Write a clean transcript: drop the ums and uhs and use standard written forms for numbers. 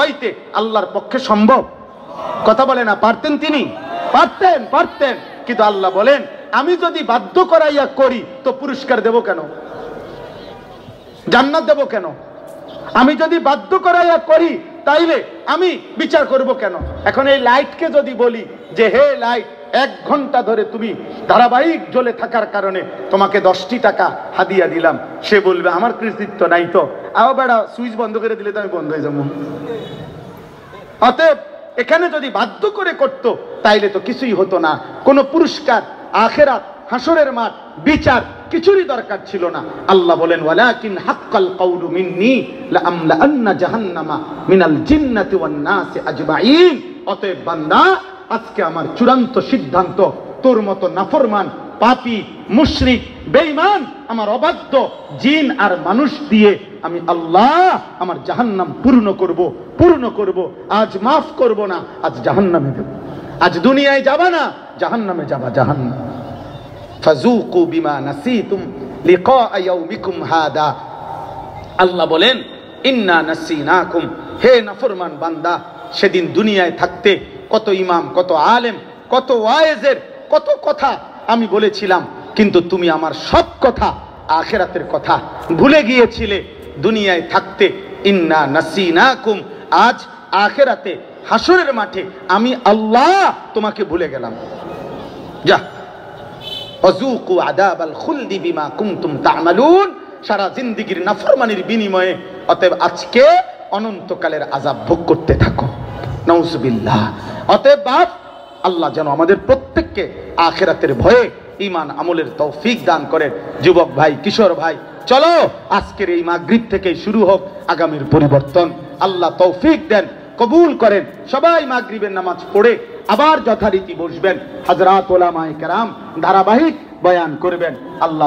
হইতে আল্লাহর পক্ষে সম্ভব? কথা বলে না, পারতেন তিনি? পারতেন। কিন্তু আল্লাহ বলেন, আমি যদি বাধ্য করাইয়া করি তো পুরস্কার দেব কেন? জান্নাত দেব কেন? আমি যদি বাধ্য করাইয়া করি তাইলে আমি বিচার করব কেন? এখন এই লাইটকে যদি বলি যে হে লাইট, 1 ঘন্টা ধরে তুমি ধারাবাহিক জ্বলে থাকার কারণে তোমাকে 10টি টাকা হাদিয়া দিলাম, সে বলবে আমার কৃতিত্ব নাই তো, আবার বেড়া সুইচ বন্ধ করে দিলে তো আমি বন্ধ হয়ে যাবো। অতএব এখানে যদি বাধ্য করে করতো তাইলে তো কিছুই হতো না, কোনো পুরস্কার, আখিরাত, হাসরের মাঠ, বিচার কিছুরই দরকার ছিল না। আল্লাহ বলেন, ওয়ালাকিন হাক্কাল কাউলু মিন্নী লাআমলাআন্না জাহান্নামা মিনাল জিন্নাতি ওয়ান নাসি আজমাইন। অতএব বান্দা, আজকে আমার চূড়ান্ত সিদ্ধান্ত, তোর মতো নাফরমান, পাপী, মুশরিক, বেঈমান, আমার অবাধ্য জিন আর মানুষ দিয়ে আমি আল্লাহ আমার জাহান্নাম পূর্ণ করব। আজ মাফ করব না, আজ জাহান্নামে দেব। আজ দুনিয়ায় যাবা না, জাহান্নামে যাবা, জাহান্নাম। ফাযুকু বিমা নাসিতুম লিকা ইয়াউমিকুম হাদা। আল্লাহ বলেন, ইন্না নাসিনাকুম। হে নাফরমান বান্দা, সেদিন দুনিয়ায় থাকতে কত ইমাম, কত আলেম, কত ওয়াইজের কত কথা আমি বলেছিলাম, কিন্তু তুমি আমার সব কথা, আখিরাতের কথা ভুলে গিয়েছিলে দুনিয়ায় থাকতে। ইন্না নাসিনাকুম। আজ আখিরাতে হাসরের মাঠে আমি আল্লাহ তোমাকে ভুলে গেলাম। যা, ফাযুকু আযাবাল খুলদি বিমা কুনতুম তা'মালুন। সারা জিন্দেগীর নাফরমানির বিনিময়ে অতএব আজকে অনন্তকালের আযাব ভোগ করতে থাকো। নাউযুবিল্লাহ। অতএব বাপ, আল্লাহ যেন আমাদের প্রত্যেককে আখিরাতের ভয়ে ঈমান আমলের তৌফিক দান করেন। যুবক ভাই, কিশোর ভাই, চলো আজকের এই মাগরিব থেকে শুরু হোক আগামীর পরিবর্তন। আল্লাহ তৌফিক দেন, কবুল করেন। সবাই মাগরিবের নামাজ পড়ে আবার যথারীতি বসবেন। হযরত উলামায়ে কেরাম ধারাবাহিক বয়ান করবেন। আল্লাহ